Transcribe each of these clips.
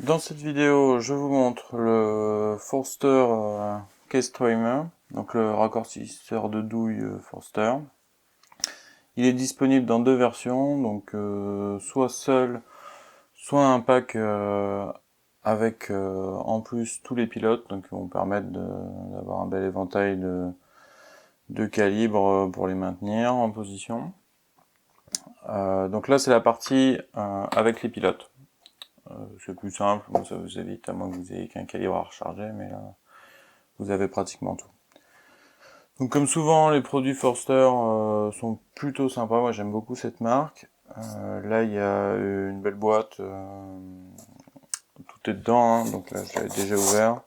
Dans cette vidéo, je vous montre le Forster Keystreamer, donc le raccourcisseur de douille Forster. Il est disponible dans deux versions, donc soit seul, soit un pack avec en plus tous les pilotes, donc qui vont permettre d'avoir un bel éventail de calibres pour les maintenir en position. Donc là c'est la partie avec les pilotes. C'est plus simple, bon, ça vous évite, à moins que vous ayez qu'un calibre à recharger, mais là, vous avez pratiquement tout. Donc comme souvent, les produits Forster sont plutôt sympas, moi j'aime beaucoup cette marque. Là, il y a une belle boîte, tout est dedans, hein, donc là, je l'avais déjà ouvert.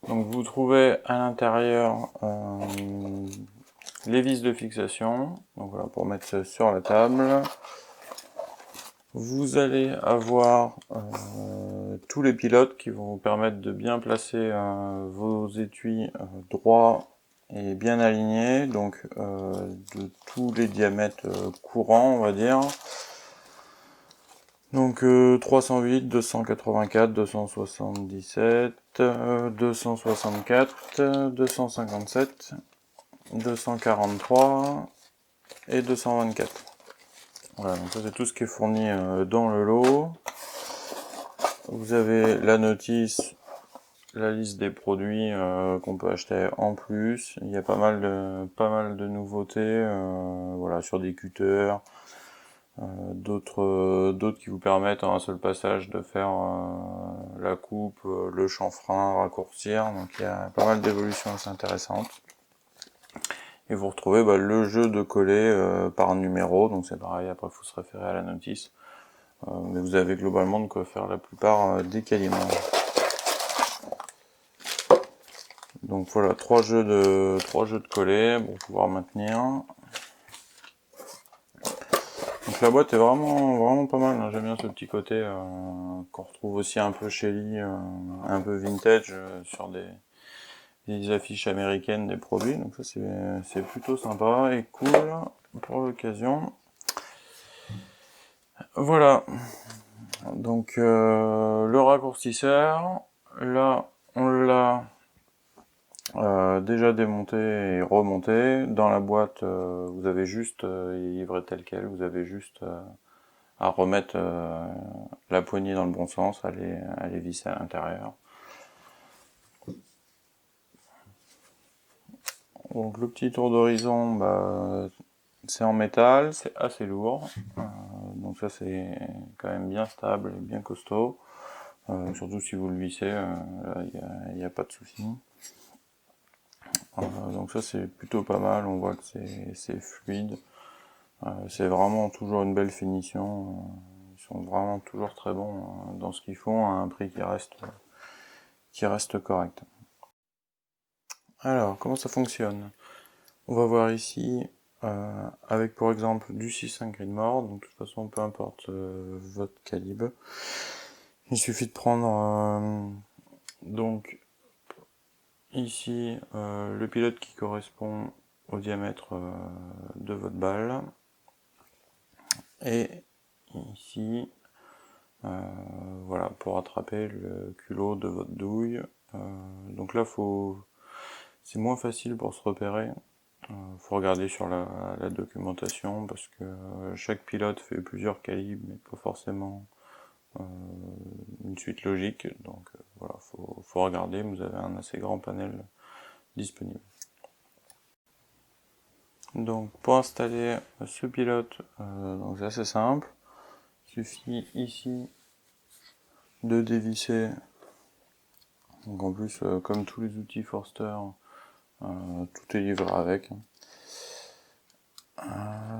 Donc vous trouvez à l'intérieur les vis de fixation, donc voilà, pour mettre ça sur la table. Vous allez avoir tous les pilotes qui vont vous permettre de bien placer vos étuis droits et bien alignés, donc de tous les diamètres courants, on va dire. Donc 308, 284, 277, 264, 257, 243 et 224. Voilà, donc ça c'est tout ce qui est fourni dans le lot. Vous avez la notice, la liste des produits qu'on peut acheter en plus. Il y a pas mal de nouveautés, voilà, sur des cutters, d'autres qui vous permettent en un seul passage de faire la coupe, le chanfrein, raccourcir. Donc il y a pas mal d'évolutions assez intéressantes. Et vous retrouvez le jeu de coller par numéro, donc c'est pareil, après il faut se référer à la notice. Mais vous avez globalement de quoi faire la plupart des calibres. Donc voilà, trois jeux de coller pour pouvoir maintenir. Donc la boîte est vraiment pas mal, hein. J'aime bien ce petit côté qu'on retrouve aussi un peu chez Lee, un peu vintage sur des affiches américaines des produits. Donc ça c'est plutôt sympa et cool pour l'occasion. Voilà, donc le raccourcisseur, là on l'a déjà démonté et remonté. Dans la boîte, vous avez juste, il est livré tel quel, vous avez juste à remettre la poignée dans le bon sens, à les visser à l'intérieur. Donc le petit tour d'horizon, c'est en métal, c'est assez lourd, donc ça c'est quand même bien stable et bien costaud, surtout si vous le vissez, il n'y a pas de souci. Donc ça c'est plutôt pas mal, on voit que c'est fluide, c'est vraiment toujours une belle finition, ils sont vraiment toujours très bons dans ce qu'ils font à un prix qui reste correct. Alors comment ça fonctionne? On va voir ici avec pour exemple du 6.5 Greenmore, donc de toute façon peu importe votre calibre, il suffit de prendre donc ici le pilote qui correspond au diamètre de votre balle, et ici voilà, pour attraper le culot de votre douille. Donc là c'est moins facile pour se repérer. Faut regarder sur la documentation parce que chaque pilote fait plusieurs calibres mais pas forcément une suite logique, donc voilà, faut regarder, vous avez un assez grand panel disponible. Donc pour installer ce pilote, donc c'est assez simple, il suffit ici de dévisser, donc en plus comme tous les outils Forster, tout est livré avec.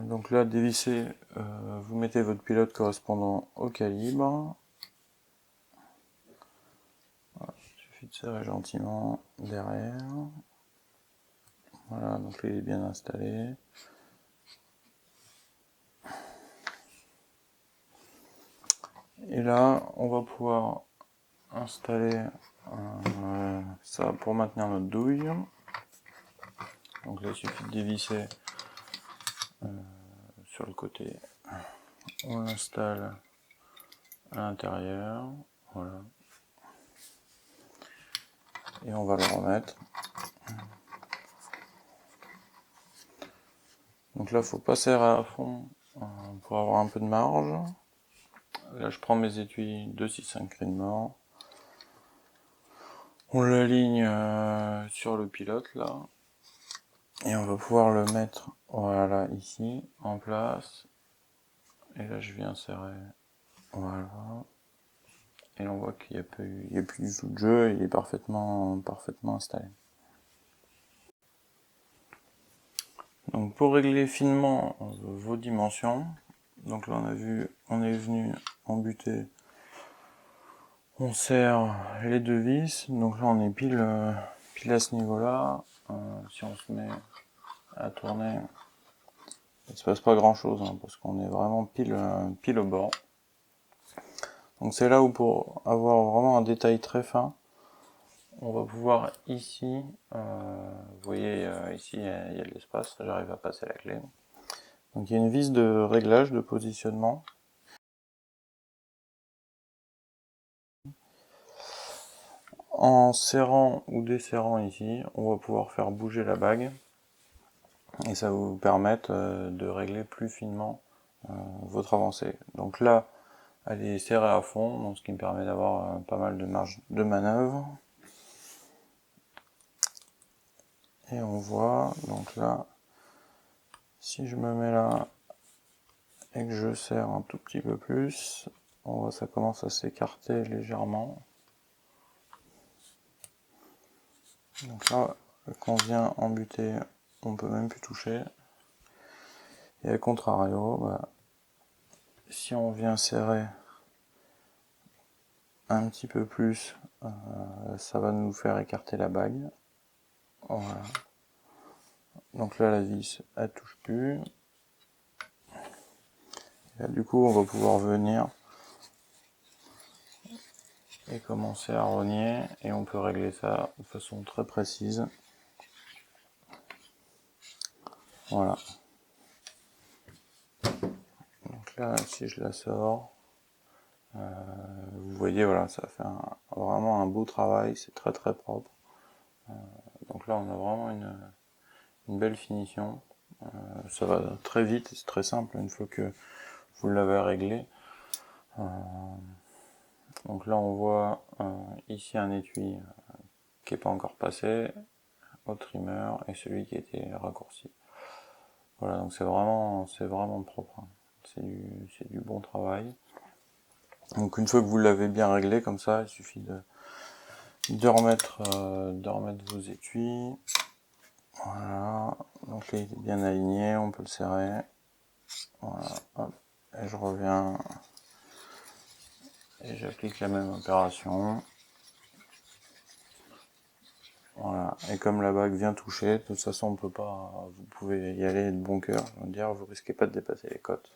Donc là, dévissez, vous mettez votre pilote correspondant au calibre. Voilà, il suffit de serrer gentiment derrière. Voilà, donc là il est bien installé. Et là, on va pouvoir installer ça pour maintenir notre douille. Donc là, il suffit de dévisser sur le côté on l'installe à l'intérieur, voilà. Et on va le remettre. Donc là, faut pas serrer à fond pour avoir un peu de marge. Là, je prends mes étuis 265 Creedmoor. On l'aligne sur le pilote là. Et on va pouvoir le mettre, voilà, ici, en place. Et là, je viens serrer, voilà. Et on voit qu'il n'y a plus du tout de jeu, il est parfaitement installé. Donc pour régler finement vos dimensions, donc là on est venu embuter, on serre les deux vis, donc là on est pile à ce niveau-là. Si on se met à tourner, il ne se passe pas grand-chose, hein, parce qu'on est vraiment pile au bord. Donc c'est là où, pour avoir vraiment un détail très fin, on va pouvoir ici, vous voyez ici il y a de l'espace, j'arrive à passer la clé. Donc il y a une vis de réglage, de positionnement. En serrant ou desserrant ici, on va pouvoir faire bouger la bague. Et ça va vous permettre de régler plus finement votre avancée. Donc là, elle est serrée à fond, donc ce qui me permet d'avoir pas mal de marge de manœuvre. Et on voit, donc là, si je me mets là et que je serre un tout petit peu plus, on voit ça commence à s'écarter légèrement. Donc là, quand on vient embuter, on peut même plus toucher. Et à contrario, bah, si on vient serrer un petit peu plus, ça va nous faire écarter la bague. Voilà. Donc là, la vis, elle touche plus. Et là, du coup, on va pouvoir venir et commencer à rogner. Et on peut régler ça de façon très précise. Voilà. Donc là, si je la sors, vous voyez, voilà, ça fait vraiment un beau travail. C'est très très propre. Donc là, on a vraiment une belle finition. Ça va très vite, c'est très simple une fois que vous l'avez réglé. Donc là on voit ici un étui qui n'est pas encore passé au trimmer et celui qui a été raccourci. Voilà, donc c'est vraiment propre. Hein. C'est du bon travail. Donc une fois que vous l'avez bien réglé comme ça, il suffit de remettre vos étuis. Voilà, donc là il est bien aligné, on peut le serrer. Voilà, hop, et je reviens et j'applique la même opération. Voilà, et comme la bague vient toucher, de toute façon on peut pas, vous pouvez y aller de bon cœur, je veux dire, vous risquez pas de dépasser les cotes.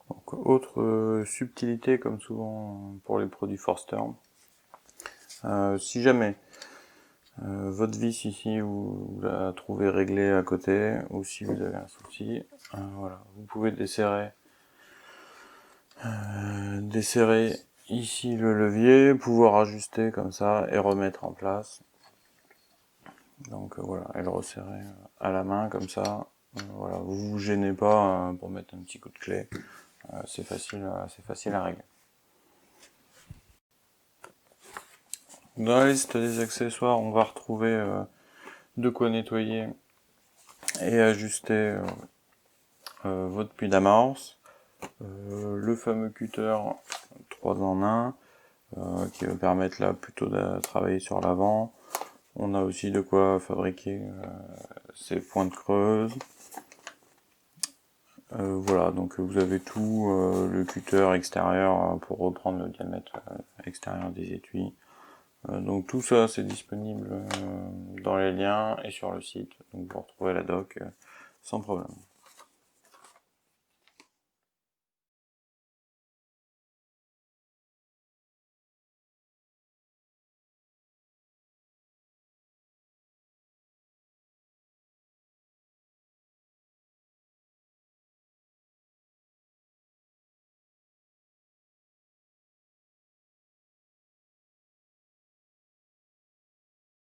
Donc, autre subtilité, comme souvent pour les produits Forster, si jamais votre vis ici vous la trouvez réglée à côté, ou si vous avez un souci, voilà, vous pouvez desserrer ici le levier, pouvoir ajuster comme ça et remettre en place. Donc voilà, et le resserrer à la main comme ça. Voilà, vous vous gênez pas pour mettre un petit coup de clé. C'est facile à régler. Dans la liste des accessoires, on va retrouver de quoi nettoyer et ajuster votre puits d'amorce, le fameux cutter 3 en 1 qui va permettre là plutôt de travailler sur l'avant. On a aussi de quoi fabriquer ces pointes creuses. Voilà, donc vous avez tout, le cutter extérieur pour reprendre le diamètre extérieur des étuis. Donc tout ça c'est disponible dans les liens et sur le site, donc vous retrouvez la doc sans problème.